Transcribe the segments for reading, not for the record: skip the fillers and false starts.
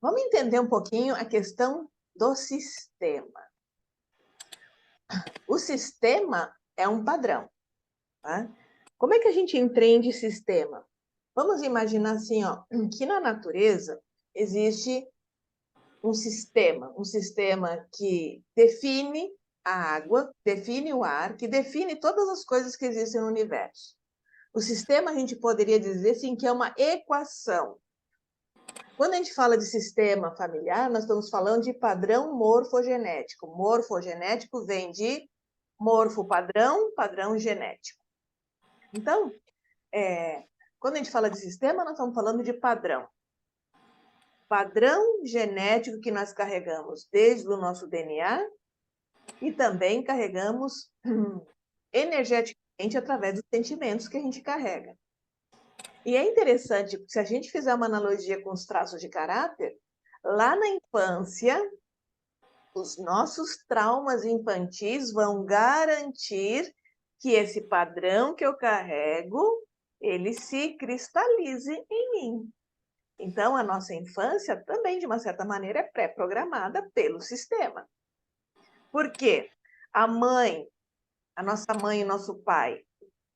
Vamos entender um pouquinho a questão do sistema. O sistema é um padrão, tá? Como é que a gente entende sistema? Vamos imaginar assim, ó, que na natureza existe um sistema que define a água, define o ar, que define todas as coisas que existem no universo. O sistema, a gente poderia dizer, sim, que é uma equação. Quando a gente fala de sistema familiar, nós estamos falando de padrão morfogenético. Morfogenético vem de morfo-padrão, padrão genético. Então, quando a gente fala de sistema, nós estamos falando de padrão. Padrão genético que nós carregamos desde o nosso DNA e também carregamos energeticamente através dos sentimentos que a gente carrega. E é interessante, se a gente fizer uma analogia com os traços de caráter, lá na infância, os nossos traumas infantis vão garantir que esse padrão que eu carrego, ele se cristalize em mim. Então, a nossa infância também, de uma certa maneira, é pré-programada pelo sistema. Por quê? A nossa mãe e nosso pai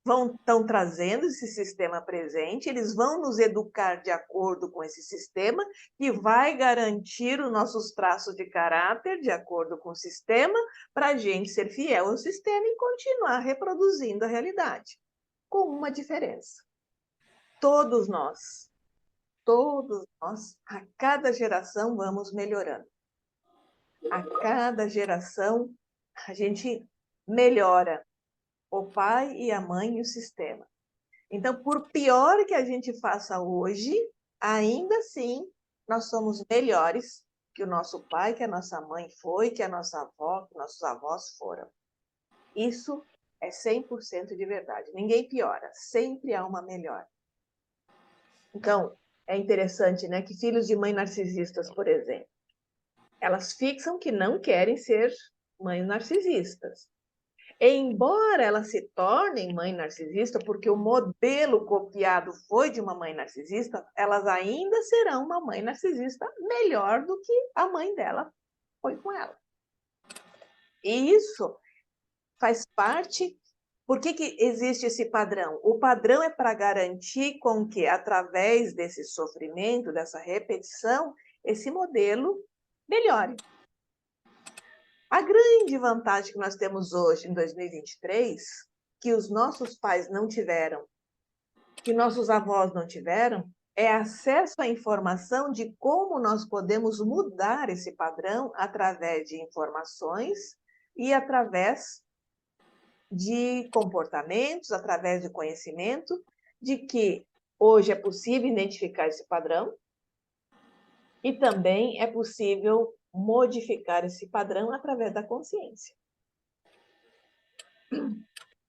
estão trazendo esse sistema presente, eles vão nos educar de acordo com esse sistema, que vai garantir os nossos traços de caráter de acordo com o sistema, para a gente ser fiel ao sistema e continuar reproduzindo a realidade. Com uma diferença. Todos nós, a cada geração vamos melhorando. A cada geração a gente melhora o pai e a mãe e o sistema. Então, por pior que a gente faça hoje, ainda assim, nós somos melhores que o nosso pai, que a nossa mãe foi, que a nossa avó, que nossos avós foram. Isso é 100% de verdade. Ninguém piora, sempre há uma melhora. Então, é interessante, né, que filhos de mãe narcisistas, por exemplo, elas fixam que não querem ser mães narcisistas. Embora elas se tornem mãe narcisista, porque o modelo copiado foi de uma mãe narcisista, elas ainda serão uma mãe narcisista melhor do que a mãe dela foi com ela. E isso faz parte. Por que existe esse padrão? O padrão é para garantir com que, através desse sofrimento, dessa repetição, esse modelo melhore. A grande vantagem que nós temos hoje, em 2023, que os nossos pais não tiveram, que nossos avós não tiveram, é acesso à informação de como nós podemos mudar esse padrão através de informações e através de comportamentos, através de conhecimento, de que hoje é possível identificar esse padrão e também é possível modificar esse padrão através da consciência.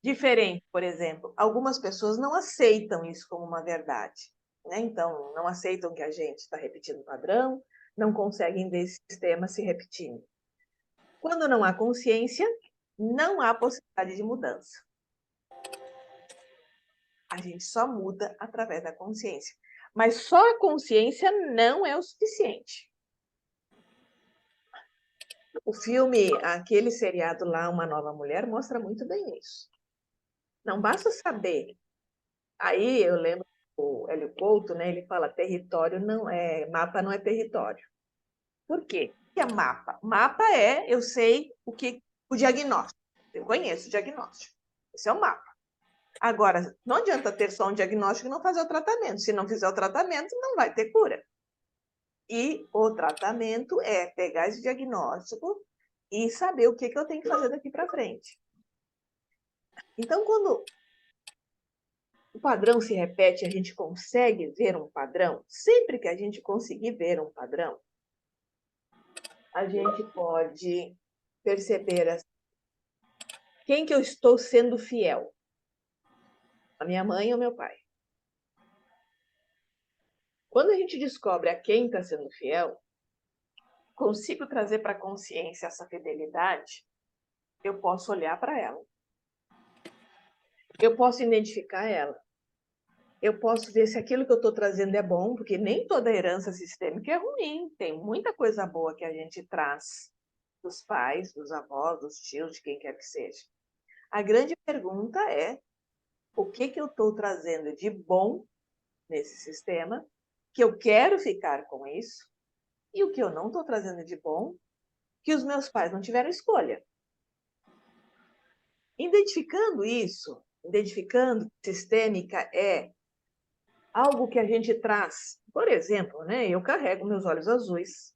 Diferente, por exemplo, algumas pessoas não aceitam isso como uma verdade, né? Então, não aceitam que a gente está repetindo o padrão, não conseguem ver esse sistema se repetindo. Quando não há consciência, não há possibilidade de mudança. A gente só muda através da consciência. Mas só a consciência não é o suficiente. O filme, aquele seriado lá, Uma Nova Mulher, mostra muito bem isso. Não basta saber. Aí eu lembro o Hélio Couto, né, ele fala território não é, mapa não é território. Por quê? O que é mapa? Mapa é, eu sei o diagnóstico. Eu conheço o diagnóstico. Esse é o mapa. Agora, não adianta ter só um diagnóstico e não fazer o tratamento. Se não fizer o tratamento, não vai ter cura. E o tratamento é pegar esse diagnóstico e saber o que eu tenho que fazer daqui para frente. Então, quando o padrão se repete, a gente consegue ver um padrão. Sempre que a gente conseguir ver um padrão, a gente pode perceber assim, quem que eu estou sendo fiel. A minha mãe ou meu pai. Quando a gente descobre a quem está sendo fiel, consigo trazer para a consciência essa fidelidade, eu posso olhar para ela. Eu posso identificar ela. eu posso ver se aquilo que eu estou trazendo é bom, porque nem toda herança sistêmica é ruim. Tem muita coisa boa que a gente traz dos pais, dos avós, dos tios, de quem quer que seja. A grande pergunta é o que eu estou trazendo de bom nesse sistema, que eu quero ficar com isso, e o que eu não estou trazendo de bom, que os meus pais não tiveram escolha. Identificando isso, identificando que sistêmica é algo que a gente traz. Por exemplo, né, eu carrego meus olhos azuis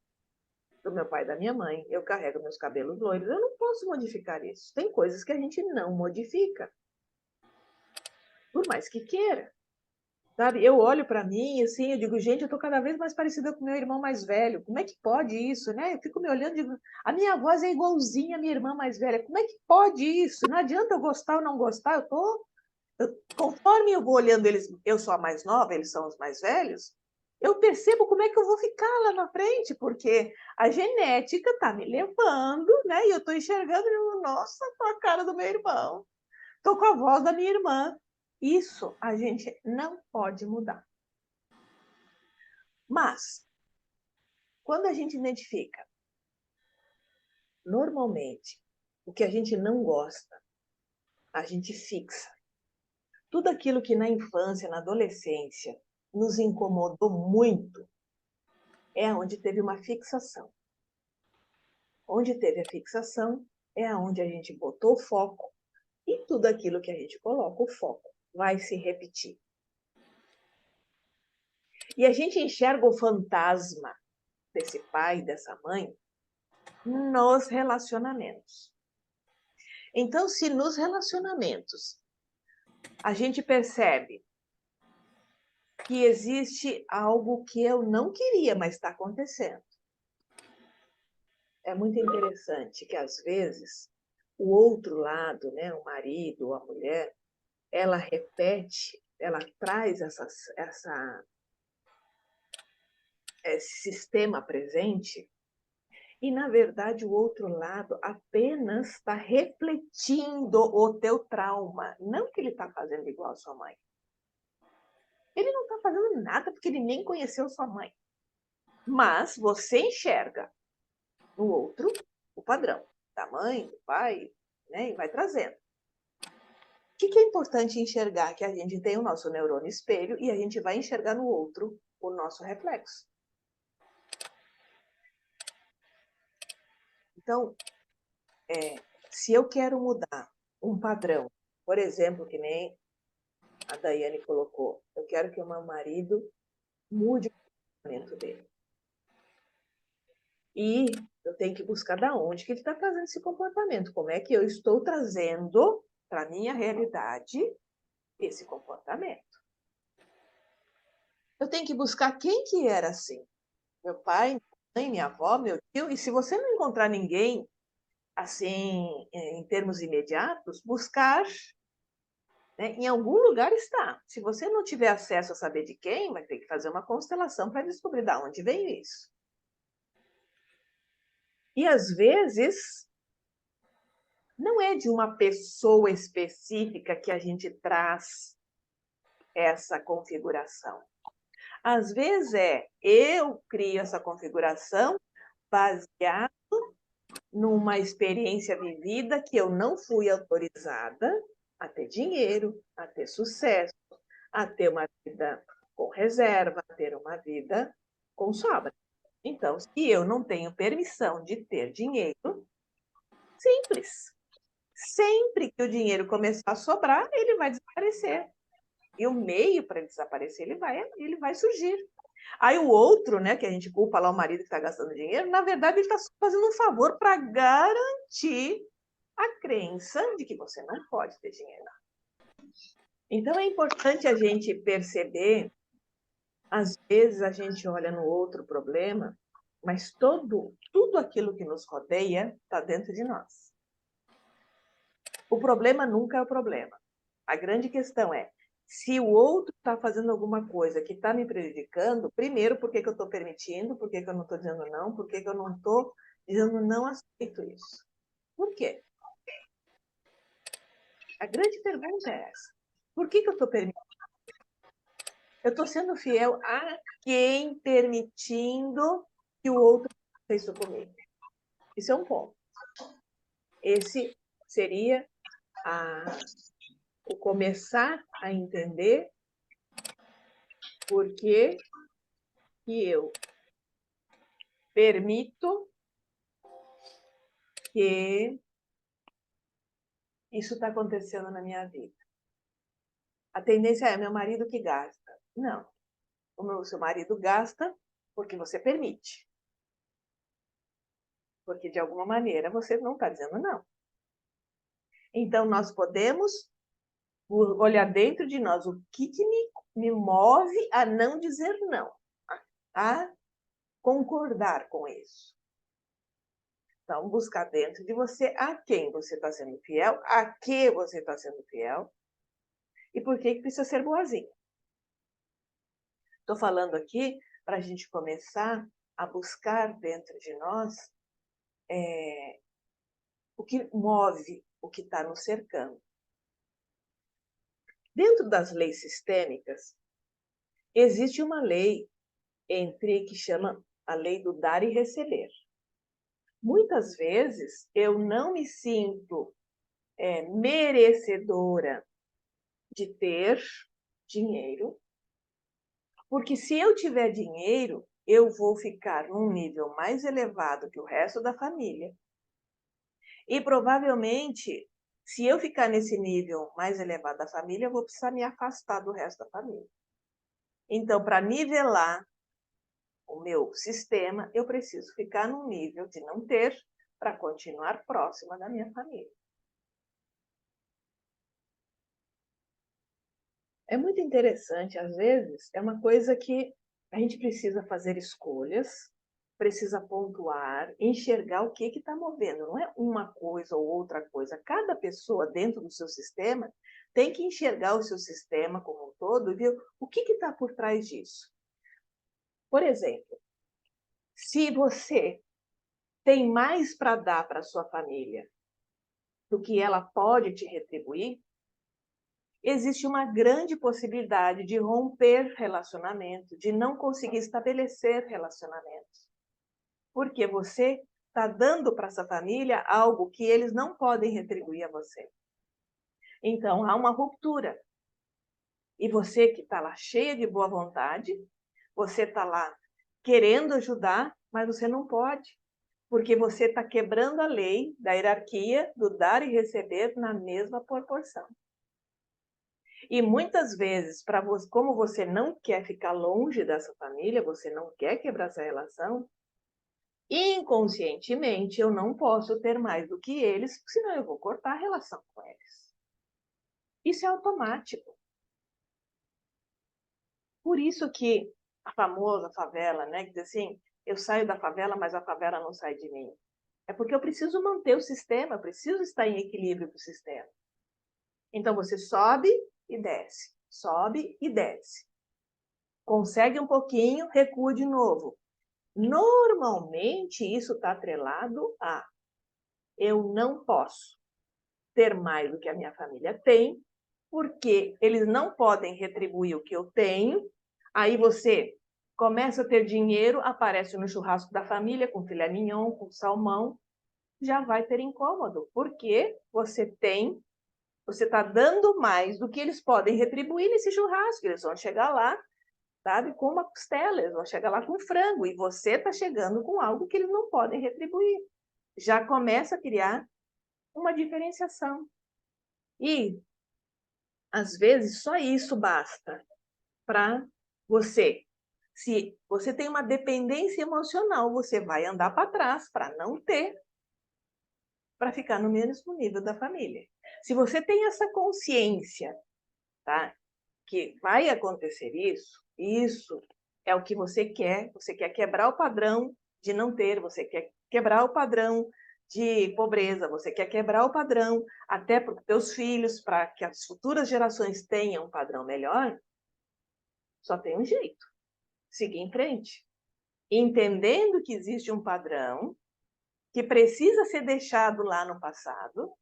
do meu pai e da minha mãe, eu carrego meus cabelos loiros, eu não posso modificar isso. Tem coisas que a gente não modifica, por mais que queira. Sabe? Eu olho para mim, assim, eu digo, gente, eu estou cada vez mais parecida com meu irmão mais velho. Como é que pode isso, né? Eu fico me olhando e digo, a minha voz é igualzinha à minha irmã mais velha. Como é que pode isso? Não adianta eu gostar ou não gostar, conforme eu vou olhando eles, eu sou a mais nova, eles são os mais velhos, eu percebo como é que eu vou ficar lá na frente, porque a genética está me levando, né? E eu estou enxergando, e digo, nossa, tô a cara do meu irmão, estou com a voz da minha irmã. Isso a gente não pode mudar. Mas, quando a gente identifica, normalmente, o que a gente não gosta, a gente fixa. Tudo aquilo que na infância, na adolescência, nos incomodou muito, é onde teve uma fixação. Onde teve a fixação é onde a gente botou o foco, e tudo aquilo que a gente coloca o foco vai se repetir. E a gente enxerga o fantasma desse pai, dessa mãe, nos relacionamentos. Então, se nos relacionamentos a gente percebe que existe algo que eu não queria, mas está acontecendo, é muito interessante que, às vezes, o outro lado, né, o marido ou a mulher, ela repete, ela traz esse sistema presente, e, na verdade, o outro lado apenas está refletindo o teu trauma, não que ele está fazendo igual a sua mãe. Ele não está fazendo nada porque ele nem conheceu sua mãe. Mas você enxerga no outro o padrão da mãe, do pai, né, e vai trazendo. O que é importante enxergar? Que a gente tem o nosso neurônio espelho e a gente vai enxergar no outro o nosso reflexo. Então, se eu quero mudar um padrão, por exemplo, que nem a Daiane colocou, eu quero que o meu marido mude o comportamento dele. E eu tenho que buscar de onde que ele está trazendo esse comportamento, como é que eu estou trazendo para a minha realidade esse comportamento. Eu tenho que buscar quem que era assim. Meu pai, minha mãe, minha avó, meu tio. E se você não encontrar ninguém assim, em termos imediatos, buscar, né, em algum lugar está. Se você não tiver acesso a saber de quem, vai ter que fazer uma constelação para descobrir de onde veio isso. E às vezes não é de uma pessoa específica que a gente traz essa configuração. Às vezes eu crio essa configuração baseada numa experiência vivida que eu não fui autorizada a ter dinheiro, a ter sucesso, a ter uma vida com reserva, a ter uma vida com sobra. Então, se eu não tenho permissão de ter dinheiro, simples. Sempre que o dinheiro começar a sobrar, ele vai desaparecer. E o meio para desaparecer, ele vai surgir. Aí o outro, né, que a gente culpa lá o marido que está gastando dinheiro, na verdade ele está fazendo um favor para garantir a crença de que você não pode ter dinheiro. Então é importante a gente perceber, às vezes a gente olha no outro problema, mas tudo aquilo que nos rodeia está dentro de nós. O problema nunca é o problema. A grande questão é, se o outro está fazendo alguma coisa que está me prejudicando, primeiro, por que eu estou permitindo? Por que eu não estou dizendo não? Por que eu não estou dizendo não aceito isso? Por quê? A grande pergunta é essa. Por que eu estou permitindo? Eu estou sendo fiel a quem? Permitindo que o outro faça isso comigo. Isso é um ponto. Esse seria o começar a entender por que eu permito que isso está acontecendo na minha vida. A tendência é meu marido que gasta. Não. O seu marido gasta porque você permite. Porque, de alguma maneira, você não está dizendo não. Então, nós podemos olhar dentro de nós o que me move a não dizer não, a concordar com isso. Então, buscar dentro de você a quem você está sendo fiel, a que você está sendo fiel e por que precisa ser boazinha. Estou falando aqui para a gente começar a buscar dentro de nós o que move o que está nos cercando. Dentro das leis sistêmicas, existe uma lei que chama a lei do dar e receber. Muitas vezes eu não me sinto merecedora de ter dinheiro, porque se eu tiver dinheiro, eu vou ficar num nível mais elevado que o resto da família. E provavelmente, se eu ficar nesse nível mais elevado da família, eu vou precisar me afastar do resto da família. Então, para nivelar o meu sistema, eu preciso ficar num nível de não ter para continuar próxima da minha família. É muito interessante, às vezes, é uma coisa que a gente precisa fazer escolhas, precisa pontuar, enxergar o que está movendo. Não é uma coisa ou outra coisa. Cada pessoa dentro do seu sistema tem que enxergar o seu sistema como um todo e ver o que está por trás disso. Por exemplo, se você tem mais para dar para a sua família do que ela pode te retribuir, existe uma grande possibilidade de romper relacionamento, de não conseguir estabelecer relacionamentos. Porque você está dando para essa família algo que eles não podem retribuir a você. Então, há uma ruptura. E você que está lá cheia de boa vontade, você está lá querendo ajudar, mas você não pode. Porque você está quebrando a lei da hierarquia do dar e receber na mesma proporção. E muitas vezes, como você não quer ficar longe dessa família, você não quer quebrar essa relação, inconscientemente eu não posso ter mais do que eles, senão eu vou cortar a relação com eles. Isso é automático. Por isso que a famosa favela, né, que diz assim, eu saio da favela, mas a favela não sai de mim. É porque eu preciso manter o sistema, eu preciso estar em equilíbrio com o sistema. Então você sobe e desce, sobe e desce. Consegue um pouquinho, recua de novo. Normalmente, isso está atrelado a eu não posso ter mais do que a minha família tem, porque eles não podem retribuir o que eu tenho. Aí você começa a ter dinheiro, aparece no churrasco da família com filé mignon, com salmão, já vai ter incômodo, porque você está dando mais do que eles podem retribuir nesse churrasco. Eles vão chegar lá, sabe, com uma costela, eles vão chegar lá com frango, e você está chegando com algo que eles não podem retribuir. Já começa a criar uma diferenciação. E, às vezes, só isso basta para você. Se você tem uma dependência emocional, você vai andar para trás para não ter, para ficar no mesmo nível da família. Se você tem essa consciência, tá, que vai acontecer isso é o que você quer quebrar o padrão de não ter, você quer quebrar o padrão de pobreza, você quer quebrar o padrão até para os teus filhos, para que as futuras gerações tenham um padrão melhor, só tem um jeito, seguir em frente. Entendendo que existe um padrão que precisa ser deixado lá no passado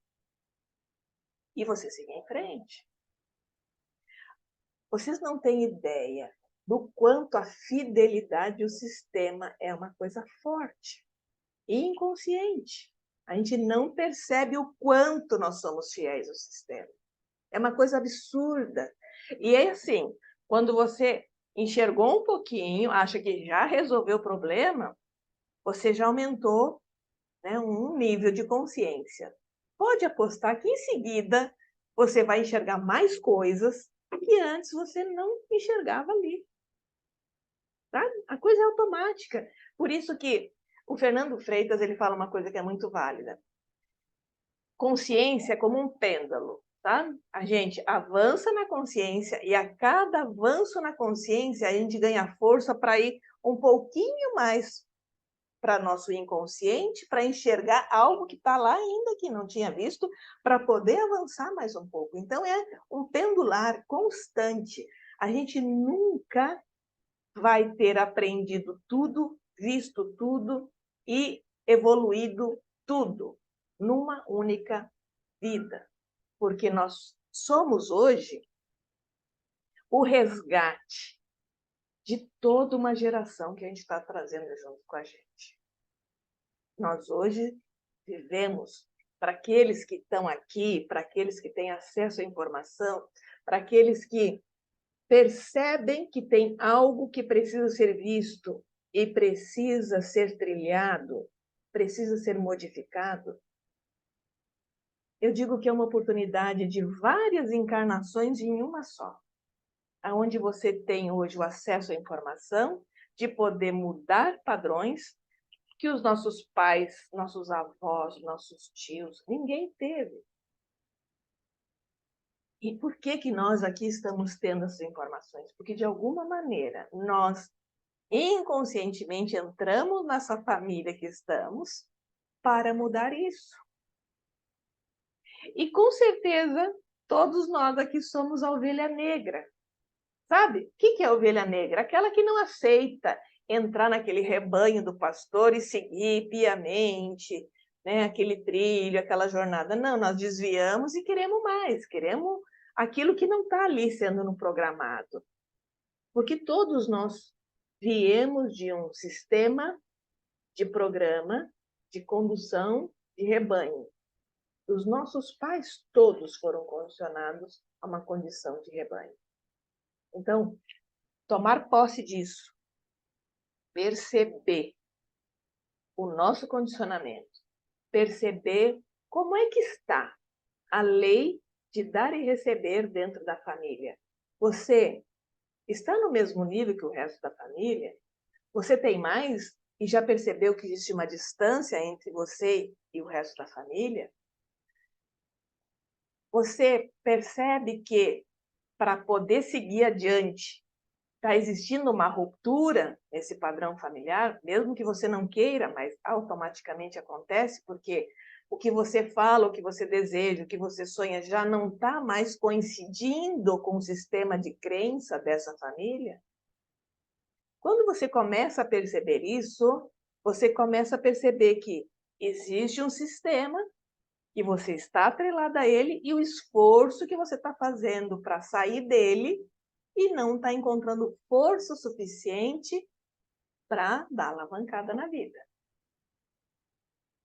e você seguir em frente. Vocês não têm ideia do quanto a fidelidade ao sistema é uma coisa forte e inconsciente. A gente não percebe o quanto nós somos fiéis ao sistema. É uma coisa absurda. E é assim, quando você enxergou um pouquinho, acha que já resolveu o problema, você já aumentou, né, um nível de consciência. Pode apostar que em seguida você vai enxergar mais coisas que antes você não enxergava ali. Tá? A coisa é automática. Por isso que o Fernando Freitas ele fala uma coisa que é muito válida. Consciência é como um pêndulo. Tá? A gente avança na consciência e a cada avanço na consciência a gente ganha força para ir um pouquinho mais para nosso inconsciente, para enxergar algo que está lá ainda que não tinha visto, para poder avançar mais um pouco. Então é um pendular constante. A gente nunca vai ter aprendido tudo, visto tudo e evoluído tudo numa única vida. Porque nós somos hoje o resgate de toda uma geração que a gente está trazendo junto com a gente. Nós hoje vivemos para aqueles que estão aqui, para aqueles que têm acesso à informação, para aqueles que percebem que tem algo que precisa ser visto e precisa ser trilhado, precisa ser modificado. Eu digo que é uma oportunidade de várias encarnações em uma só, aonde você tem hoje o acesso à informação, de poder mudar padrões que os nossos pais, nossos avós, nossos tios, ninguém teve. E por que que nós aqui estamos tendo essas informações? Porque, de alguma maneira, nós inconscientemente entramos nessa família que estamos para mudar isso. E, com certeza, todos nós aqui somos a ovelha negra. Sabe? O que é a ovelha negra? Aquela que não aceita entrar naquele rebanho do pastor e seguir piamente, né? Aquele trilho, aquela jornada. Não, nós desviamos e queremos mais, queremos aquilo que não está ali sendo no programado. Porque todos nós viemos de um sistema de programa, de condução de rebanho. Os nossos pais todos foram condicionados a uma condição de rebanho. Então, tomar posse disso, perceber o nosso condicionamento, perceber como é que está a lei de dar e receber dentro da família. Você está no mesmo nível que o resto da família? Você tem mais e já percebeu que existe uma distância entre você e o resto da família? Você percebe que para poder seguir adiante está existindo uma ruptura nesse padrão familiar, mesmo que você não queira, mas automaticamente acontece, porque o que você fala, o que você deseja, o que você sonha já não está mais coincidindo com o sistema de crença dessa família? Quando você começa a perceber isso, você começa a perceber que existe um sistema que você está atrelado a ele e o esforço que você está fazendo para sair dele e não está encontrando força suficiente para dar alavancada na vida.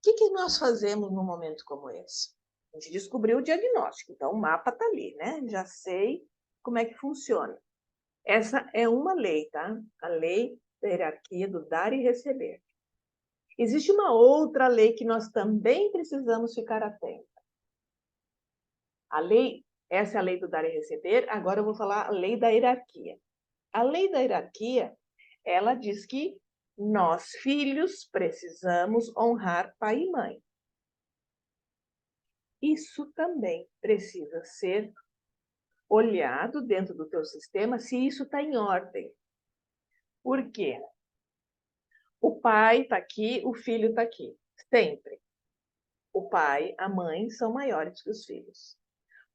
O que nós fazemos num momento como esse? A gente descobriu o diagnóstico, então o mapa está ali, né? Já sei como é que funciona. Essa é uma lei, tá? A lei da hierarquia do dar e receber. Existe uma outra lei que nós também precisamos ficar atentos. A lei, essa é a lei do dar e receber, agora eu vou falar a lei da hierarquia. A lei da hierarquia, ela diz que nós, filhos, precisamos honrar pai e mãe. Isso também precisa ser olhado dentro do teu sistema se isso está em ordem. Por quê? O pai está aqui, o filho está aqui. Sempre. O pai, a mãe são maiores que os filhos.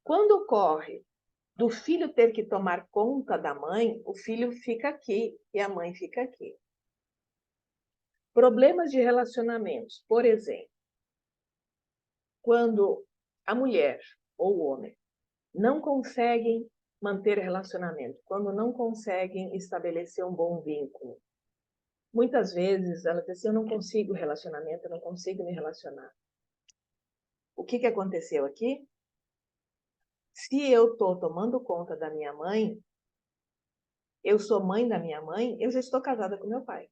Quando ocorre do filho ter que tomar conta da mãe, o filho fica aqui e a mãe fica aqui. Problemas de relacionamentos, por exemplo, quando a mulher ou o homem não conseguem manter relacionamento, quando não conseguem estabelecer um bom vínculo. Muitas vezes ela diz assim, eu não consigo relacionamento, eu não consigo me relacionar. O que aconteceu aqui? Se eu estou tomando conta da minha mãe, eu sou mãe da minha mãe, eu já estou casada com meu pai.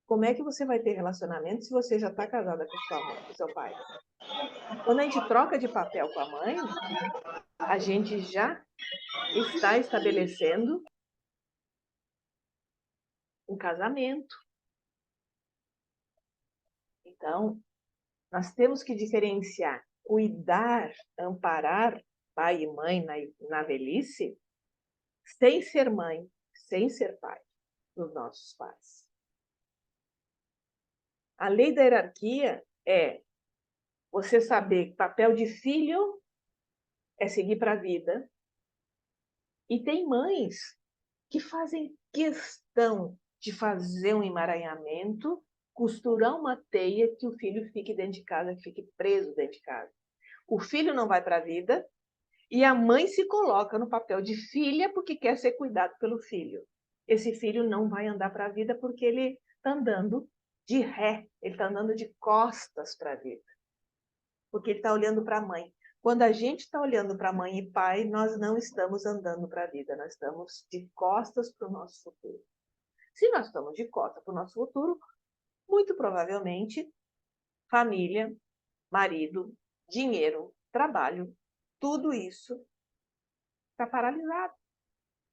Como é que você vai ter relacionamento se você já está casada com sua mãe, com seu pai? Quando a gente troca de papel com a mãe, a gente já está estabelecendo um casamento. Então, nós temos que diferenciar, cuidar, amparar pai e mãe na velhice, sem ser mãe, sem ser pai dos nossos pais. A lei da hierarquia é você saber que papel de filho é seguir para a vida. E tem mães que fazem questão de fazer um emaranhamento, costurar uma teia que o filho fique dentro de casa, que fique preso dentro de casa. O filho não vai para a vida e a mãe se coloca no papel de filha porque quer ser cuidado pelo filho. Esse filho não vai andar para a vida porque ele está andando de ré, ele está andando de costas para a vida. Porque ele está olhando para a mãe. Quando a gente está olhando para mãe e pai, nós não estamos andando para a vida, nós estamos de costas para o nosso futuro. Se nós estamos de costas para o nosso futuro, muito provavelmente, família, marido, dinheiro, trabalho, tudo isso está paralisado.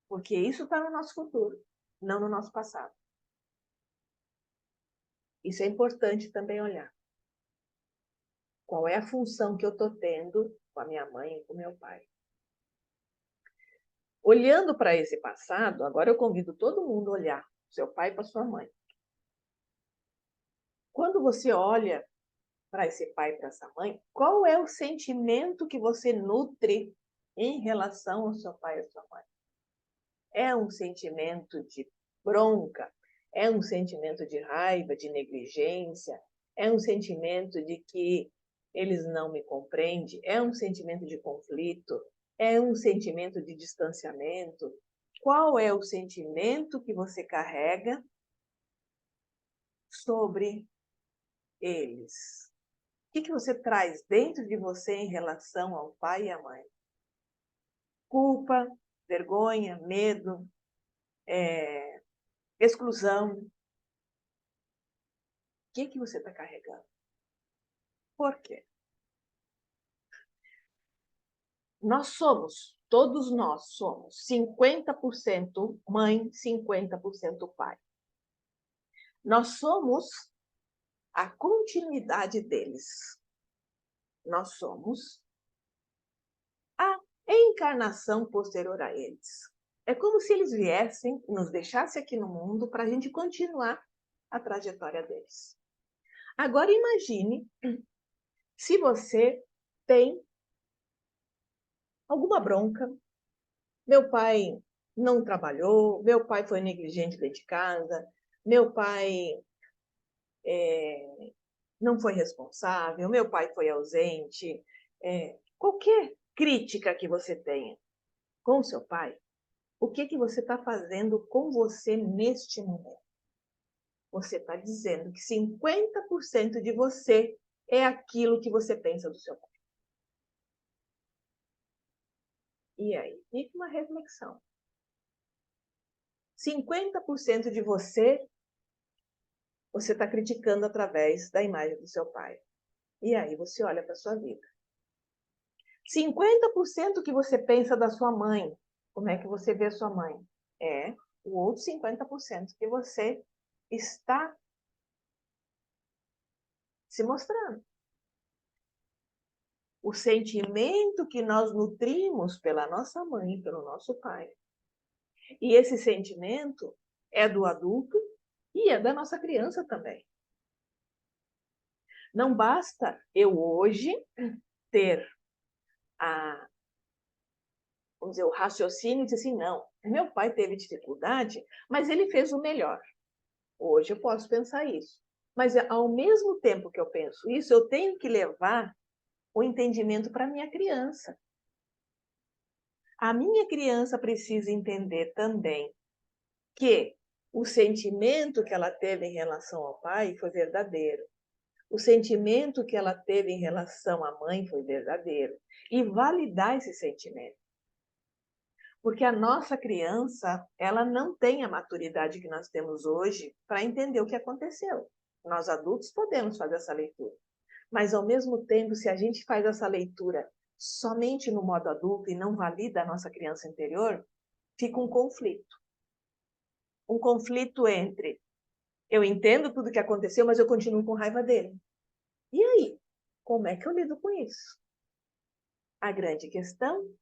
Porque isso está no nosso futuro, não no nosso passado. Isso é importante também olhar. Qual é a função que eu estou tendo com a minha mãe e com o meu pai? Olhando para esse passado, agora eu convido todo mundo a olhar seu pai para sua mãe. Quando você olha para esse pai e para essa mãe, qual é o sentimento que você nutre em relação ao seu pai e à sua mãe? É um sentimento de bronca? É um sentimento de raiva, de negligência? É um sentimento de que eles não me compreendem? É um sentimento de conflito? É um sentimento de distanciamento? Qual é o sentimento que você carrega sobre eles? O que você traz dentro de você em relação ao pai e à mãe? Culpa, vergonha, medo, exclusão. O que você está carregando? Por quê? Todos nós somos 50% mãe, 50% pai. Nós somos a continuidade deles. Nós somos a encarnação posterior a eles. É como se eles viessem e nos deixassem aqui no mundo para a gente continuar a trajetória deles. Agora imagine se você tem alguma bronca. Meu pai não trabalhou, meu pai foi negligente dentro de casa, meu pai não foi responsável, meu pai foi ausente. Qualquer crítica que você tenha com o seu pai, o que você está fazendo com você neste momento? Você está dizendo que 50% de você é aquilo que você pensa do seu pai. E aí, fica uma reflexão. 50% de você está criticando através da imagem do seu pai. E aí você olha para a sua vida. 50% que você pensa da sua mãe. Como é que você vê a sua mãe? É o outro 50% que você está se mostrando. O sentimento que nós nutrimos pela nossa mãe, pelo nosso pai. E esse sentimento é do adulto e é da nossa criança também. Não basta eu hoje ter vamos dizer, o raciocínio e dizer assim, não, meu pai teve dificuldade, mas ele fez o melhor. Hoje eu posso pensar isso. Mas ao mesmo tempo que eu penso isso, eu tenho que levar o entendimento para minha criança. A minha criança precisa entender também que o sentimento que ela teve em relação ao pai foi verdadeiro. O sentimento que ela teve em relação à mãe foi verdadeiro. E validar esse sentimento. Porque a nossa criança, ela não tem a maturidade que nós temos hoje para entender o que aconteceu. Nós adultos podemos fazer essa leitura. Mas, ao mesmo tempo, se a gente faz essa leitura somente no modo adulto e não valida a nossa criança interior, fica um conflito. Um conflito entre eu entendo tudo o que aconteceu, mas eu continuo com raiva dele. E aí? Como é que eu lido com isso? A grande questão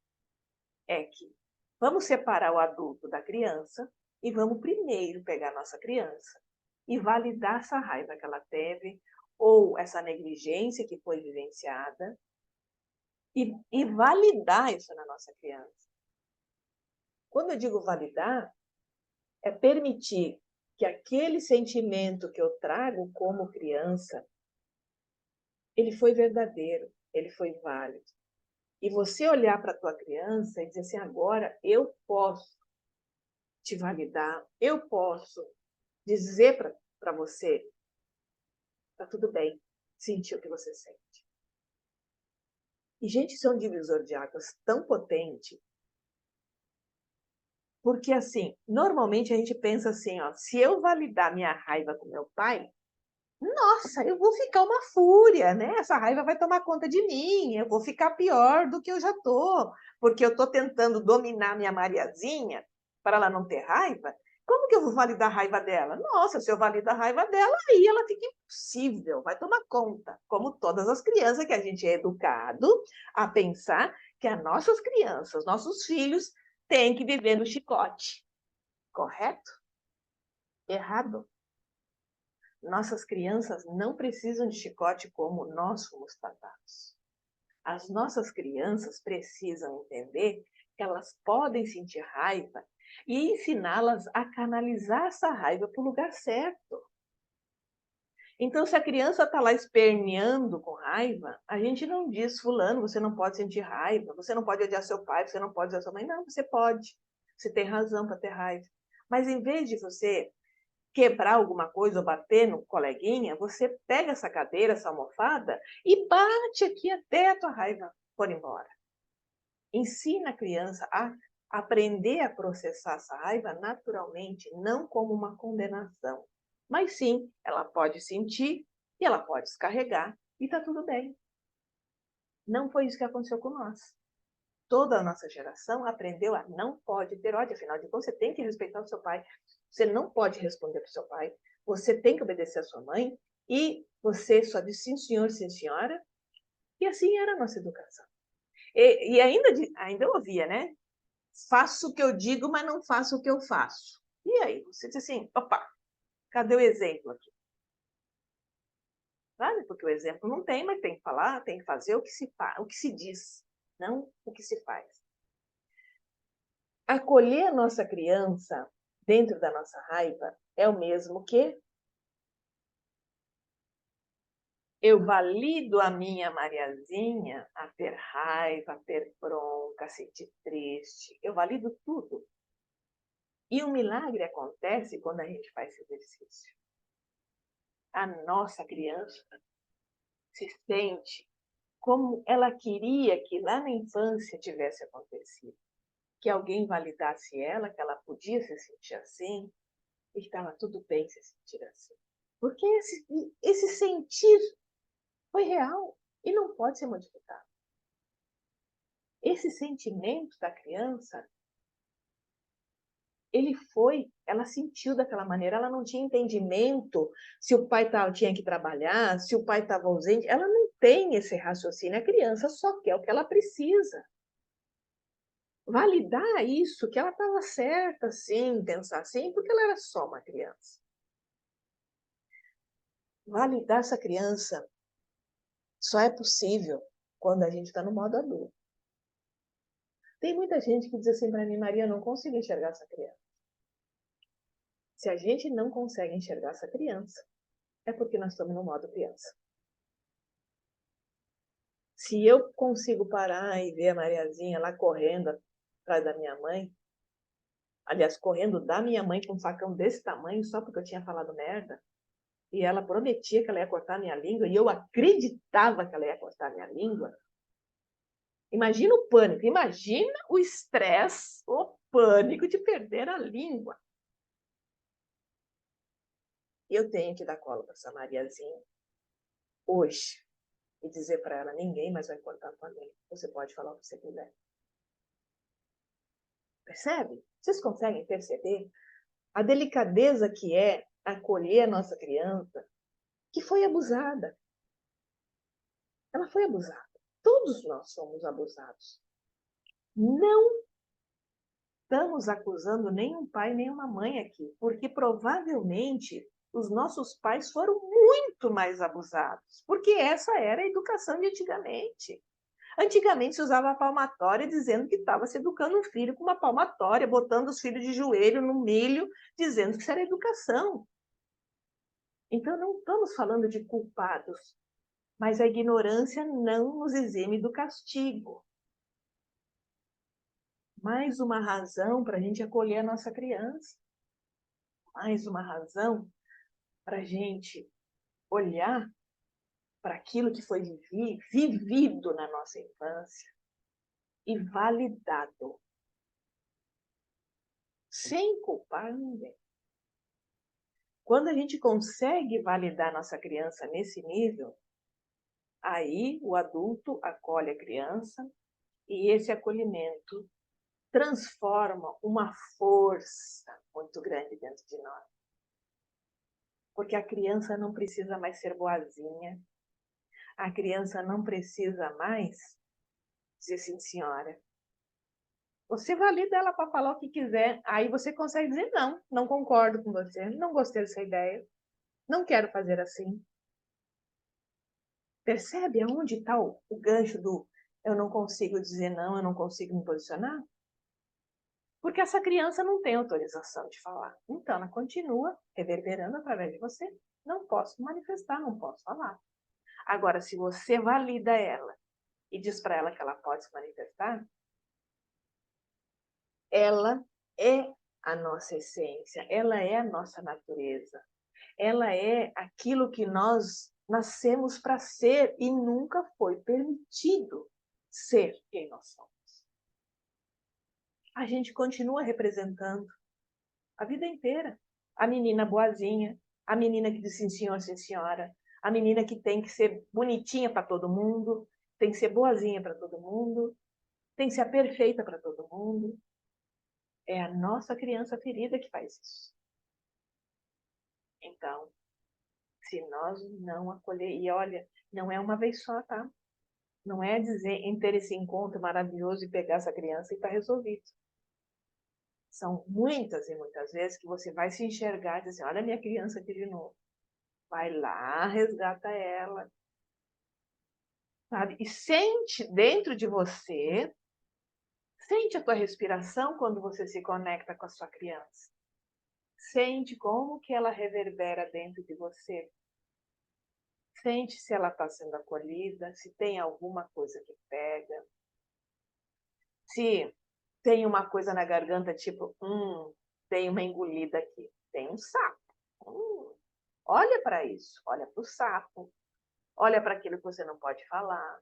é que vamos separar o adulto da criança e vamos primeiro pegar a nossa criança e validar essa raiva que ela teve ou essa negligência que foi vivenciada e validar isso na nossa criança. Quando eu digo validar, é permitir que aquele sentimento que eu trago como criança, ele foi verdadeiro, ele foi válido. E você olhar para a tua criança e dizer assim, agora eu posso te validar, eu posso dizer para você, tá tudo bem, sentir o que você sente. E, gente, isso é um divisor de águas tão potente, porque, assim, normalmente a gente pensa assim, ó, se eu validar minha raiva com meu pai, nossa, eu vou ficar uma fúria, né? Essa raiva vai tomar conta de mim, eu vou ficar pior do que eu já tô, porque eu tô tentando dominar minha Mariazinha para ela não ter raiva. Como que eu vou validar a raiva dela? Nossa, se eu valido a raiva dela, aí ela fica impossível, vai tomar conta. Como todas as crianças que a gente é educado a pensar que as nossas crianças, nossos filhos, têm que viver no chicote. Correto? Errado. Nossas crianças não precisam de chicote como nós fomos tratados. As nossas crianças precisam entender que elas podem sentir raiva e ensiná-las a canalizar essa raiva para o lugar certo. Então, se a criança está lá esperneando com raiva, a gente não diz, fulano, você não pode sentir raiva, você não pode odiar seu pai, você não pode odiar sua mãe. Não, você pode. Você tem razão para ter raiva. Mas em vez de você quebrar alguma coisa ou bater no coleguinha, você pega essa cadeira, essa almofada e bate aqui até a tua raiva for embora. Ensina a criança a aprender a processar essa raiva naturalmente, não como uma condenação. Mas sim, ela pode sentir e ela pode descarregar e está tudo bem. Não foi isso que aconteceu com nós. Toda a nossa geração aprendeu a não pode ter ódio, afinal de contas, você tem que respeitar o seu pai, você não pode responder para o seu pai, você tem que obedecer a sua mãe, e você só diz sim, senhor, sim, senhora, e assim era a nossa educação. E ainda eu ouvia, né? Faço o que eu digo, mas não faço o que eu faço. E aí, você diz assim, opa, cadê o exemplo aqui? Sabe? Porque o exemplo não tem, mas tem que falar, tem que fazer o que se diz, não o que se faz. Acolher a nossa criança dentro da nossa raiva é o mesmo que eu valido a minha Mariazinha a ter raiva, a ter bronca, a sentir triste. Eu valido tudo. E o milagre acontece quando a gente faz esse exercício. A nossa criança se sente como ela queria que lá na infância tivesse acontecido. Que alguém validasse ela, que ela podia se sentir assim, e que estava tudo bem se sentir assim. Porque esse sentir foi real e não pode ser modificado. Esse sentimento da criança, ela sentiu daquela maneira, ela não tinha entendimento se o pai tinha que trabalhar, se o pai estava ausente, ela não tem esse raciocínio, a criança só quer o que ela precisa. Validar isso, que ela estava certa, sim, pensar assim, porque ela era só uma criança. Validar essa criança só é possível quando a gente está no modo adulto. Tem muita gente que diz assim para mim, Maria, eu não consigo enxergar essa criança. Se a gente não consegue enxergar essa criança, é porque nós estamos no modo criança. Se eu consigo parar e ver a Mariazinha lá correndo atrás da minha mãe, aliás, correndo da minha mãe com um facão desse tamanho, só porque eu tinha falado merda, e ela prometia que ela ia cortar minha língua, e eu acreditava que ela ia cortar minha língua. Imagina o pânico, imagina o estresse, o pânico de perder a língua. Eu tenho que dar cola para essa Mariazinha hoje e dizer para ela, ninguém mais vai cortar a tua língua. Você pode falar o que você quiser. Percebe? Vocês conseguem perceber a delicadeza que é acolher a nossa criança que foi abusada? Ela foi abusada. Todos nós somos abusados. Não estamos acusando nem um pai nem uma mãe aqui, porque provavelmente os nossos pais foram muito mais abusados, porque essa era a educação de antigamente. Antigamente se usava a palmatória dizendo que estava se educando um filho com uma palmatória, botando os filhos de joelho no milho, dizendo que isso era educação. Então não estamos falando de culpados, mas a ignorância não nos exime do castigo. Mais uma razão para a gente acolher a nossa criança. Mais uma razão para a gente olhar para aquilo que foi vivido na nossa infância e validado, sem culpar ninguém. Quando a gente consegue validar nossa criança nesse nível, aí o adulto acolhe a criança e esse acolhimento transforma uma força muito grande dentro de nós. Porque a criança não precisa mais ser boazinha, a criança não precisa mais dizer sim, senhora. Você valida ela para falar o que quiser, aí você consegue dizer não, não concordo com você, não gostei dessa ideia, não quero fazer assim. Percebe aonde está o gancho do eu não consigo dizer não, eu não consigo me posicionar? Porque essa criança não tem autorização de falar. Então, ela continua reverberando através de você. Não posso manifestar, não posso falar. Agora, se você valida ela e diz para ela que ela pode se manifestar, ela é a nossa essência, ela é a nossa natureza. Ela é aquilo que nós nascemos para ser e nunca foi permitido ser quem nós somos. A gente continua representando a vida inteira a menina boazinha, a menina que diz sim senhor, sim senhora, a menina que tem que ser bonitinha para todo mundo, tem que ser boazinha para todo mundo, tem que ser a perfeita para todo mundo. É a nossa criança ferida que faz isso. Então, se nós não acolher, e olha, não é uma vez só, tá? Não é dizer em ter esse encontro maravilhoso e pegar essa criança e está resolvido. São muitas e muitas vezes que você vai se enxergar e dizer assim, olha a minha criança aqui de novo. Vai lá, resgata ela. Sabe? E sente dentro de você, sente a tua respiração quando você se conecta com a sua criança. Sente como que ela reverbera dentro de você. Sente se ela está sendo acolhida, se tem alguma coisa que pega. Se tem uma coisa na garganta, tipo, tem uma engolida aqui, tem um sapo. Olha para isso, olha para o sapo, olha para aquilo que você não pode falar.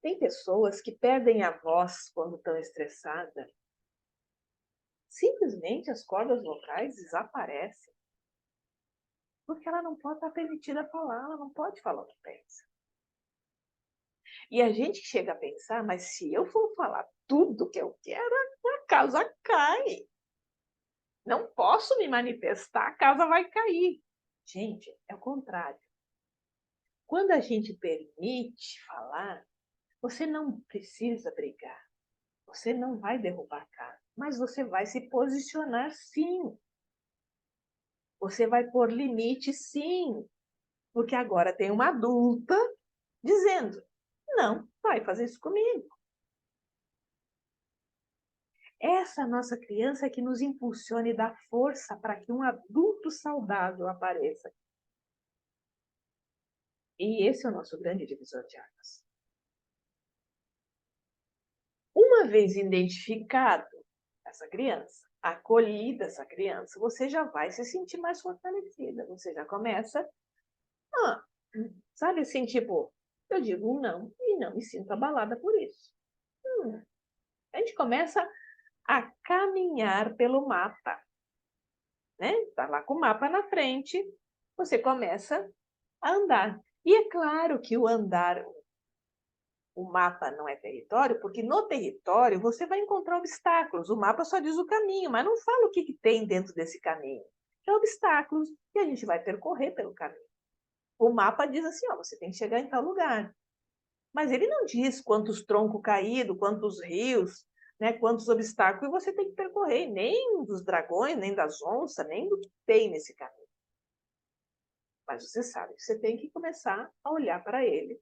Tem pessoas que perdem a voz quando estão estressadas. Simplesmente as cordas vocais desaparecem. Porque ela não pode estar permitida a falar, ela não pode falar o que pensa. E a gente chega a pensar, mas se eu for falar tudo que eu quero, a casa cai. Não posso me manifestar, a casa vai cair. Gente, é o contrário. Quando a gente permite falar, você não precisa brigar. Você não vai derrubar a casa, mas você vai se posicionar sim. Você vai pôr limite sim. Porque agora tem uma adulta dizendo, não vai fazer isso comigo. Essa nossa criança é que nos impulsiona e dá força para que um adulto saudável apareça. E esse é o nosso grande divisor de águas. Uma Uma vez identificado essa criança, acolhida essa criança, você já vai se sentir mais fortalecida. Você já começa, sabe assim, tipo, eu digo um não e não me sinto abalada por isso. A gente começa a caminhar pelo mapa, né? Tá lá com o mapa na frente, você começa a andar. E é claro que o mapa não é território, porque no território você vai encontrar obstáculos. O mapa só diz o caminho, mas não fala o que tem dentro desse caminho. É obstáculos que a gente vai percorrer pelo caminho. O mapa diz assim, ó, você tem que chegar em tal lugar. Mas ele não diz quantos troncos caídos, quantos rios, né, quantos obstáculos você tem que percorrer, nem dos dragões, nem das onças, nem do que tem nesse caminho. Mas você sabe que você tem que começar a olhar para ele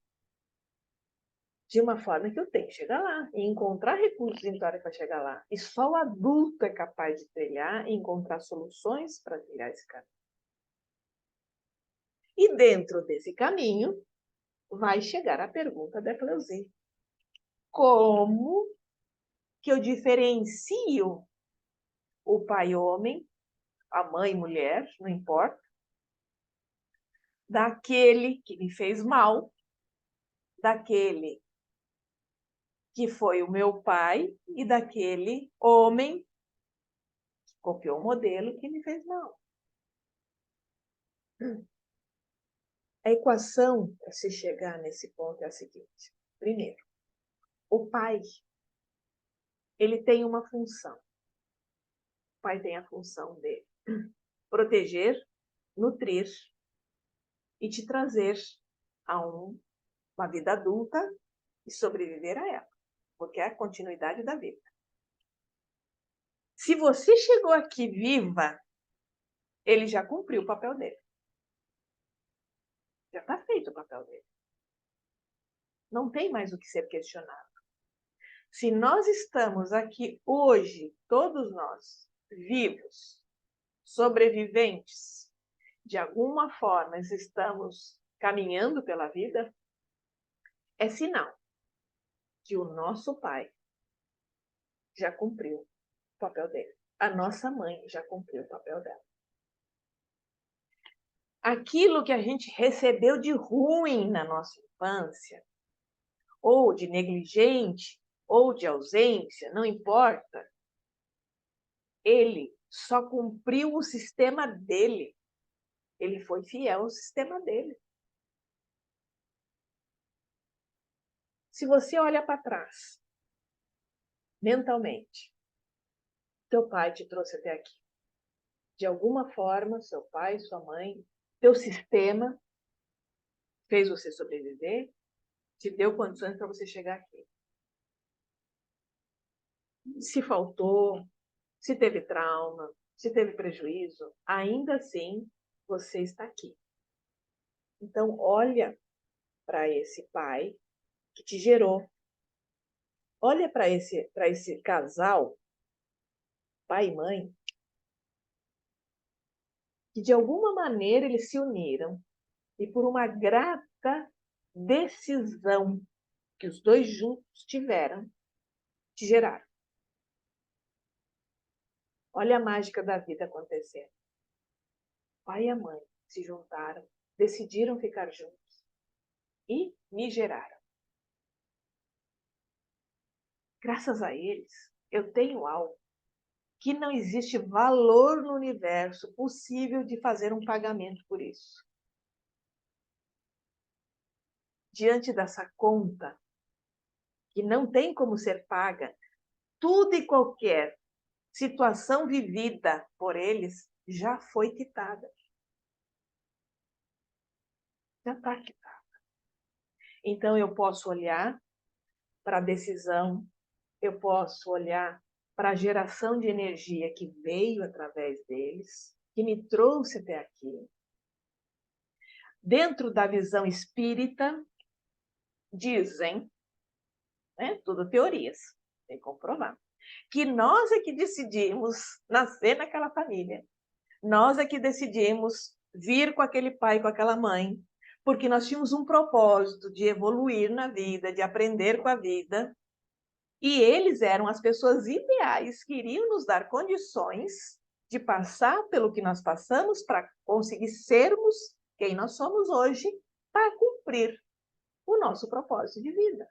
de uma forma que eu tenho que chegar lá e encontrar recursos em para chegar lá. E só o adulto é capaz de trilhar e encontrar soluções para trilhar esse caminho. E dentro desse caminho vai chegar a pergunta da Cleusi. Como que eu diferencio o pai homem, a mãe mulher, não importa, daquele que me fez mal, daquele que foi o meu pai e daquele homem que copiou o modelo que me fez mal. A equação para se chegar nesse ponto é a seguinte. Primeiro, o pai, ele tem uma função. O pai tem a função de proteger, nutrir e te trazer a uma vida adulta e sobreviver a ela, porque é a continuidade da vida. Se você chegou aqui viva, ele já cumpriu o papel dele. Já está feito o papel dele. Não tem mais o que ser questionado. Se nós estamos aqui hoje, todos nós, vivos, sobreviventes, de alguma forma estamos caminhando pela vida, é sinal que o nosso pai já cumpriu o papel dele. A nossa mãe já cumpriu o papel dela. Aquilo que a gente recebeu de ruim na nossa infância, ou de negligente, ou de ausência, não importa, ele só cumpriu o sistema dele. Ele foi fiel ao sistema dele. Se você olha para trás, mentalmente, teu pai te trouxe até aqui. De alguma forma, seu pai, sua mãe, teu sistema fez você sobreviver, te deu condições para você chegar aqui. Se faltou, se teve trauma, se teve prejuízo, ainda assim você está aqui. Então, olha para esse pai que te gerou. Olha para esse casal, pai e mãe, que de alguma maneira eles se uniram e por uma grata decisão que os dois juntos tiveram, te geraram. Olha a mágica da vida acontecendo. O pai e a mãe se juntaram, decidiram ficar juntos e me geraram. Graças a eles, eu tenho algo que não existe valor no universo possível de fazer um pagamento por isso. Diante dessa conta, que não tem como ser paga, tudo e qualquer situação vivida por eles já foi quitada. Já está quitada. Então, eu posso olhar para a decisão, eu posso olhar para a geração de energia que veio através deles, que me trouxe até aqui. Dentro da visão espírita, dizem, né, tudo teorias, tem que comprovar, que nós é que decidimos nascer naquela família. Nós é que decidimos vir com aquele pai, com aquela mãe, porque nós tínhamos um propósito de evoluir na vida, de aprender com a vida E eles eram as pessoas ideais que iriam nos dar condições de passar pelo que nós passamos para conseguir sermos quem nós somos hoje, para cumprir o nosso propósito de vida.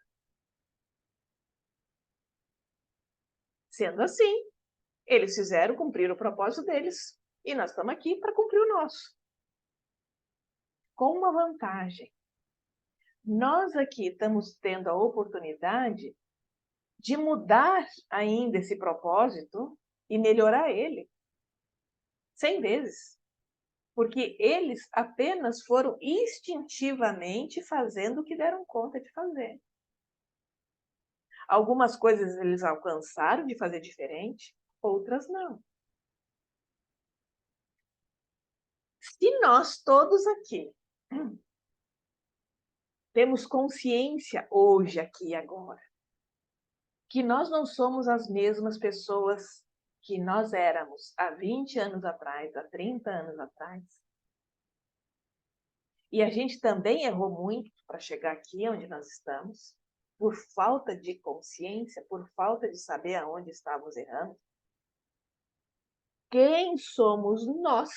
Sendo assim, eles fizeram cumprir o propósito deles e nós estamos aqui para cumprir o nosso. Com uma vantagem. Nós aqui estamos tendo a oportunidade de mudar ainda esse propósito e melhorar ele 100 vezes. Porque eles apenas foram instintivamente fazendo o que deram conta de fazer. Algumas coisas eles alcançaram de fazer diferente, outras não. Se nós todos aqui temos consciência hoje, aqui e agora, que nós não somos as mesmas pessoas que nós éramos há 20 anos atrás, há 30 anos atrás, e a gente também errou muito para chegar aqui onde nós estamos, por falta de consciência, por falta de saber aonde estávamos errando. Quem somos nós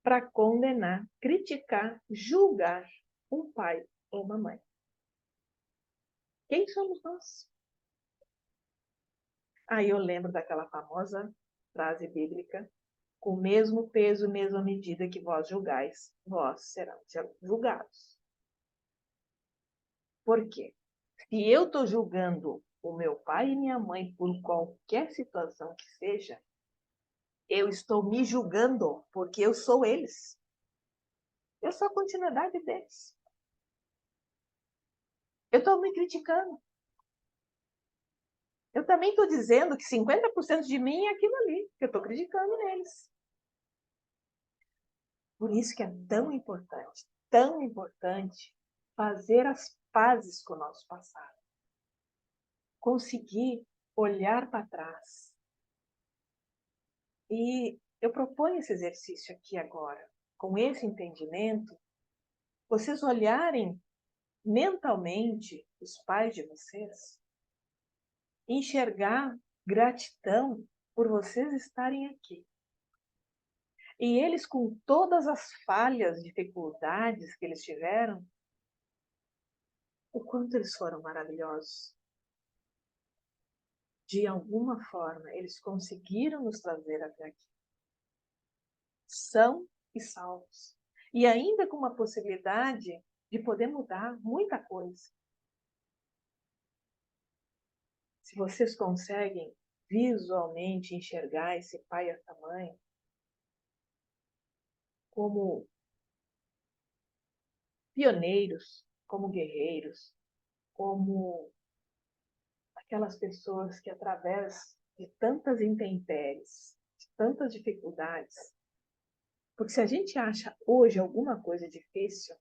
para condenar, criticar, julgar um pai ou uma mãe? Quem somos nós? Aí eu lembro daquela famosa frase bíblica: com o mesmo peso, mesma medida que vós julgais, vós serão julgados. Por quê? Se eu estou julgando o meu pai e minha mãe por qualquer situação que seja, eu estou me julgando porque eu sou eles. Eu sou a continuidade deles. Eu estou me criticando. Eu também estou dizendo que 50% de mim é aquilo ali, que eu estou criticando neles. Por isso que é tão importante fazer as pazes com o nosso passado. Conseguir olhar para trás. E eu proponho esse exercício aqui agora, com esse entendimento, vocês olharem mentalmente os pais de vocês, enxergar gratidão por vocês estarem aqui. E eles, com todas as falhas, dificuldades que eles tiveram, o quanto eles foram maravilhosos. De alguma forma, eles conseguiram nos trazer até aqui. São e salvos. E ainda com uma possibilidade de poder mudar muita coisa. Se vocês conseguem visualmente enxergar esse pai e essa mãe como pioneiros, como guerreiros, como aquelas pessoas que, através de tantas intempéries, de tantas dificuldades, porque se a gente acha hoje alguma coisa difícil,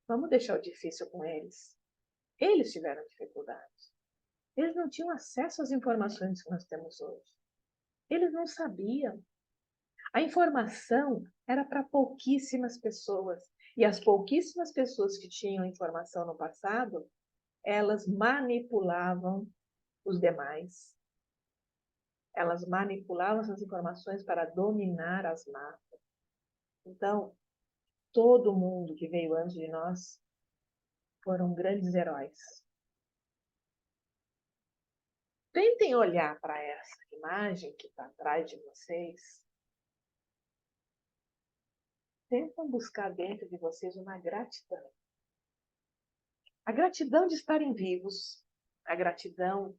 vamos deixar o difícil com eles. Eles tiveram dificuldades. Eles não tinham acesso às informações que nós temos hoje. Eles não sabiam. A informação era para pouquíssimas pessoas. E as pouquíssimas pessoas que tinham informação no passado, elas manipulavam os demais. Elas manipulavam essas informações para dominar as massas. Então, todo mundo que veio antes de nós foram grandes heróis. Tentem olhar para essa imagem que está atrás de vocês. Tentem buscar dentro de vocês uma gratidão. A gratidão de estarem vivos, a gratidão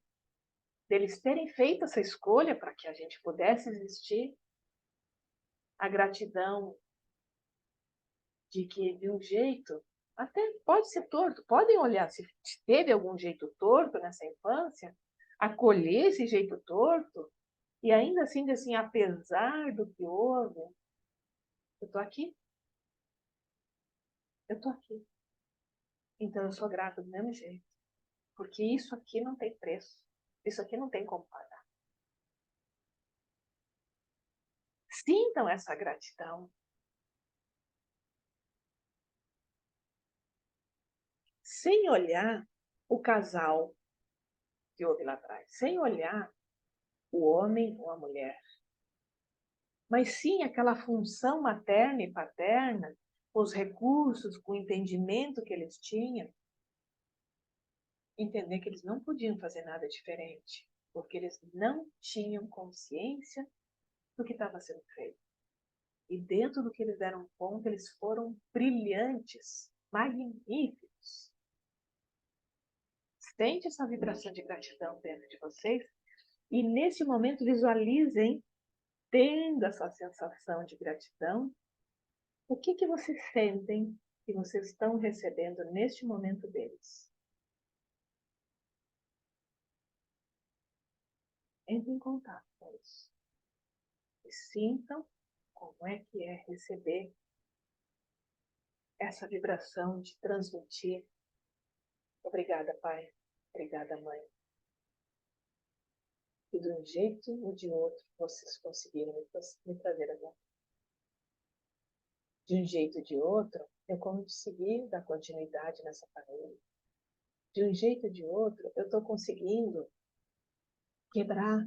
deles terem feito essa escolha para que a gente pudesse existir, a gratidão de que, de um jeito, até pode ser torto, podem olhar se teve algum jeito torto nessa infância, acolher esse jeito torto, e ainda assim, apesar do que houve, eu estou aqui. Eu estou aqui. Então eu sou grata do mesmo jeito. Porque isso aqui não tem preço. Isso aqui não tem como pagar. Sintam essa gratidão. Sem olhar o casal que houve lá atrás, sem olhar o homem ou a mulher, mas sim aquela função materna e paterna, com os recursos, com o entendimento que eles tinham, entender que eles não podiam fazer nada diferente, porque eles não tinham consciência do que estava sendo feito. E dentro do que eles deram conta, eles foram brilhantes, magníficos. Sente essa vibração de gratidão dentro de vocês e nesse momento visualizem, tendo essa sensação de gratidão, o que vocês sentem que vocês estão recebendo neste momento deles. Entrem em contato com isso. E sintam como é que é receber essa vibração de transmitir. Obrigada, Pai. Obrigada, Mãe. E de um jeito ou de outro, vocês conseguiram me trazer agora. De um jeito ou de outro, eu consegui dar continuidade nessa família. De um jeito ou de outro, eu estou conseguindo quebrar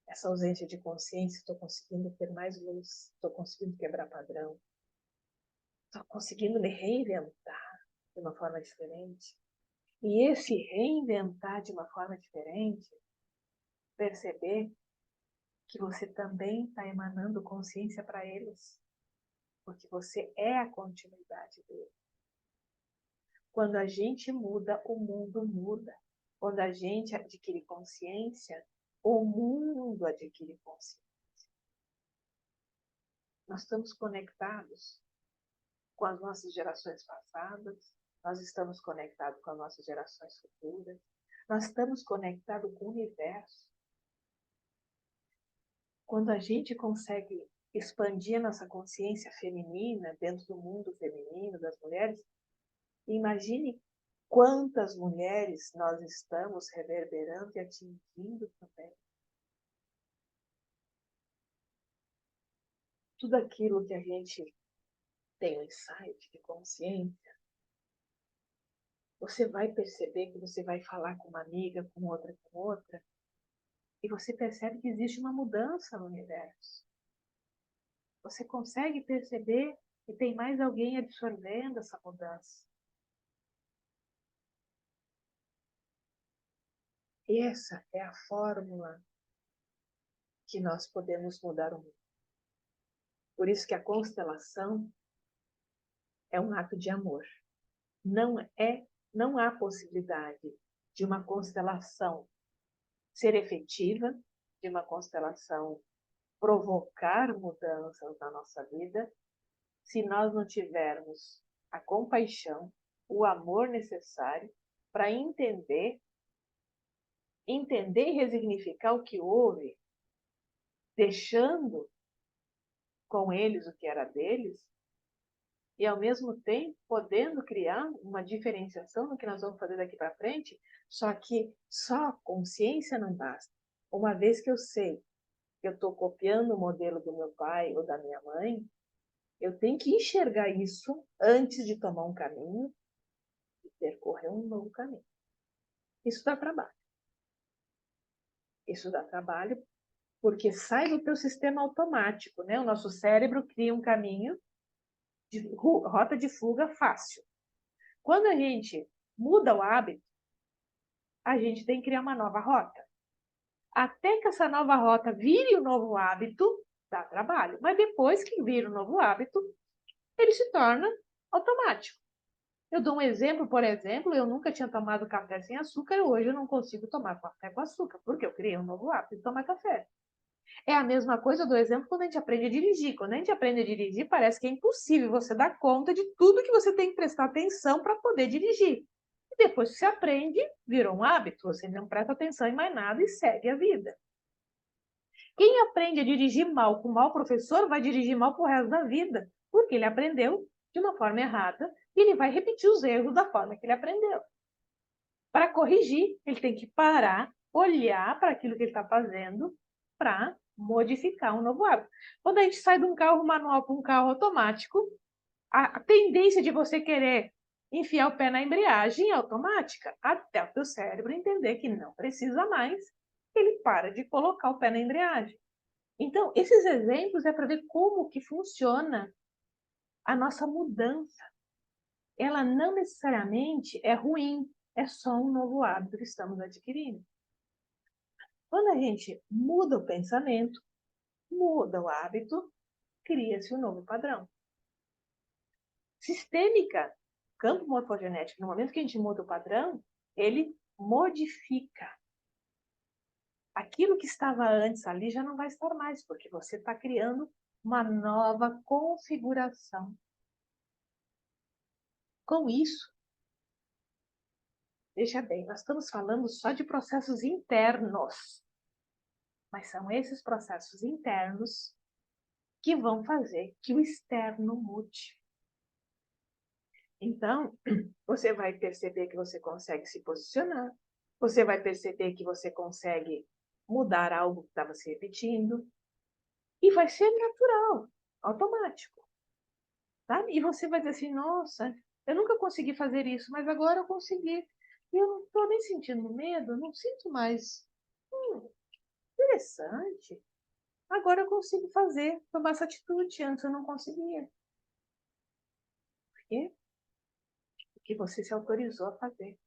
essa ausência de consciência, estou conseguindo ter mais luz, estou conseguindo quebrar padrão, estou conseguindo me reinventar de uma forma diferente. E esse reinventar de uma forma diferente, perceber que você também está emanando consciência para eles, porque você é a continuidade dele. Quando a gente muda, o mundo muda. Quando a gente adquire consciência, o mundo adquire consciência. Nós estamos conectados com as nossas gerações passadas, nós estamos conectados com as nossas gerações futuras, nós estamos conectados com o universo. Quando a gente consegue expandir a nossa consciência feminina dentro do mundo feminino, das mulheres, imagine quantas mulheres nós estamos reverberando e atingindo também. Tudo aquilo que a gente tem um insight de consciência, você vai perceber que você vai falar com uma amiga, com outra, e você percebe que existe uma mudança no universo. Você consegue perceber que tem mais alguém absorvendo essa mudança. Essa é a fórmula que nós podemos mudar o mundo. Por isso que a constelação é um ato de amor. Não há possibilidade de uma constelação ser efetiva, de uma constelação provocar mudanças na nossa vida, se nós não tivermos a compaixão, o amor necessário para entender e resignificar o que houve, deixando com eles o que era deles, e ao mesmo tempo podendo criar uma diferenciação no que nós vamos fazer daqui para frente, só que só consciência não basta. Uma vez que eu sei que eu estou copiando o modelo do meu pai ou da minha mãe, eu tenho que enxergar isso antes de tomar um caminho e percorrer um novo caminho. Isso dá trabalho. Isso dá trabalho porque sai do teu sistema automático, né? O nosso cérebro cria um caminho de rota de fuga fácil. Quando a gente muda o hábito, a gente tem que criar uma nova rota. Até que essa nova rota vire um novo hábito, dá trabalho. Mas depois que vira um novo hábito, ele se torna automático. Eu dou um exemplo, por exemplo, eu nunca tinha tomado café sem açúcar, hoje eu não consigo tomar café com açúcar, porque eu criei um novo hábito de tomar café. É a mesma coisa do exemplo quando a gente aprende a dirigir. Quando a gente aprende a dirigir, parece que é impossível você dar conta de tudo que você tem que prestar atenção para poder dirigir. E depois que você aprende, virou um hábito, você não presta atenção em mais nada e segue a vida. Quem aprende a dirigir mal com um mau professor vai dirigir mal pro resto da vida, porque ele aprendeu de uma forma errada e ele vai repetir os erros da forma que ele aprendeu. Para corrigir, ele tem que parar, olhar para aquilo que ele está fazendo para modificar um novo hábito. Quando a gente sai de um carro manual para um carro automático, a tendência de você querer enfiar o pé na embreagem automática, até o teu cérebro entender que não precisa mais, ele para de colocar o pé na embreagem. Então, esses exemplos é para ver como que funciona a nossa mudança. Ela não necessariamente é ruim, é só um novo hábito que estamos adquirindo. Quando a gente muda o pensamento, muda o hábito, cria-se um novo padrão. Sistêmica, campo morfogenético, no momento que a gente muda o padrão, ele modifica. Aquilo que estava antes ali já não vai estar mais, porque você está criando uma nova configuração. Com isso, veja bem, nós estamos falando só de processos internos, mas são esses processos internos que vão fazer que o externo mude. Então, você vai perceber que você consegue se posicionar, você vai perceber que você consegue mudar algo que estava se repetindo, e vai ser natural, automático. Sabe? E você vai dizer assim, nossa, eu nunca consegui fazer isso, mas agora eu consegui. E eu não estou nem sentindo medo, não sinto mais. Interessante. Agora eu consigo fazer, tomar essa atitude, antes eu não conseguia. Por quê? Porque você se autorizou a fazer.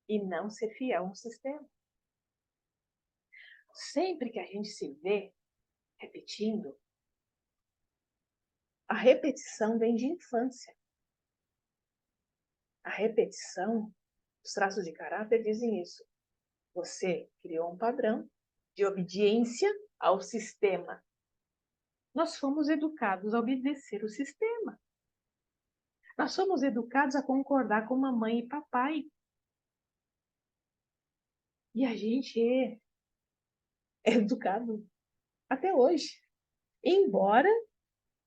E não ser fiel a um sistema. Sempre que a gente se vê repetindo, a repetição vem de infância. A repetição, os traços de caráter dizem isso. Você criou um padrão de obediência ao sistema. Nós fomos educados a obedecer o sistema. Nós somos educados a concordar com mamãe e papai. E a gente é educado até hoje. Embora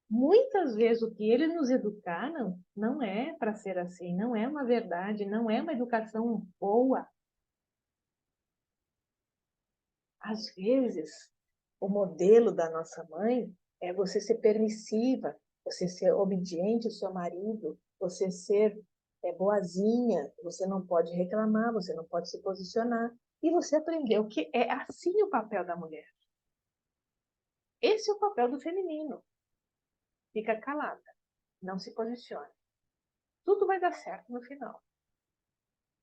muitas vezes o que eles nos educaram não é para ser assim, não é uma verdade, não é uma educação boa. Às vezes, o modelo da nossa mãe é você ser permissiva, você ser obediente ao seu marido, você ser boazinha, você não pode reclamar, você não pode se posicionar. E você aprendeu que é assim o papel da mulher. Esse é o papel do feminino. Fica calada, não se posicione. Tudo vai dar certo no final.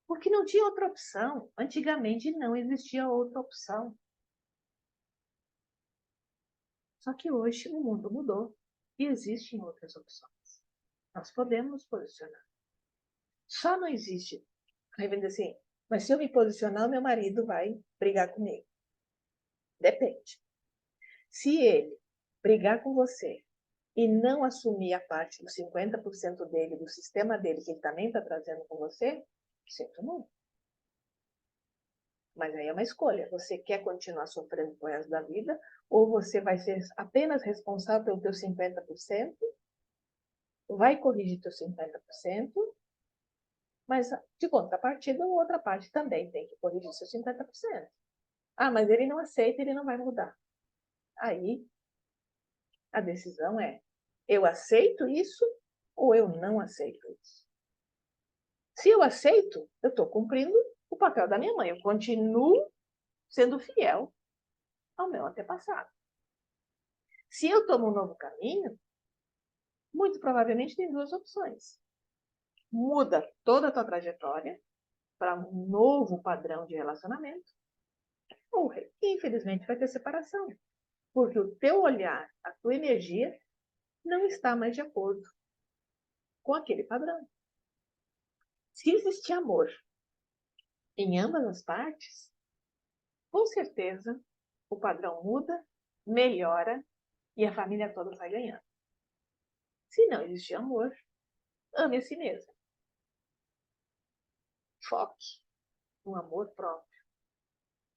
Porque não tinha outra opção. Antigamente não existia outra opção. Só que hoje o mundo mudou e existem outras opções. Nós podemos nos posicionar. Só não existe. Aí vem dizer assim, mas se eu me posicionar, meu marido vai brigar comigo. Depende. Se ele brigar com você e não assumir a parte dos 50% dele, do sistema dele, que ele também está trazendo com você, sinto muito. Mas aí é uma escolha. Você quer continuar sofrendo com o resto da vida ou você vai ser apenas responsável pelo teu 50%, vai corrigir teu 50%, mas de contrapartida, a outra parte também tem que corrigir seus 50%. Ah, mas ele não aceita, ele não vai mudar. Aí a decisão é: eu aceito isso ou eu não aceito isso? Se eu aceito, eu estou cumprindo o papel da minha mãe. Eu continuo sendo fiel ao meu antepassado. Se eu tomo um novo caminho, muito provavelmente tem duas opções. Muda toda a tua trajetória para um novo padrão de relacionamento, ou, infelizmente, vai ter separação. Porque o teu olhar, a tua energia, não está mais de acordo com aquele padrão. Se existe amor em ambas as partes, com certeza o padrão muda, melhora e a família toda sai ganhando. Se não existe amor, ame a si mesmo. Foque no amor próprio.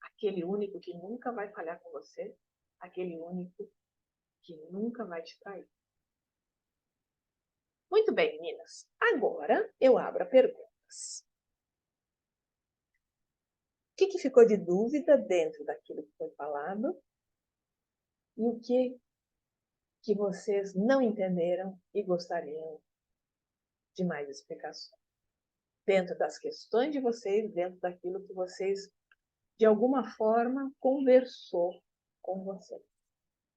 Aquele único que nunca vai falhar com você, aquele único que nunca vai te trair. Muito bem, meninas. Agora eu abro a perguntas. O que ficou de dúvida dentro daquilo que foi falado? E o que vocês não entenderam e gostariam de mais explicações. Dentro das questões de vocês, dentro daquilo que vocês, de alguma forma, conversou com vocês.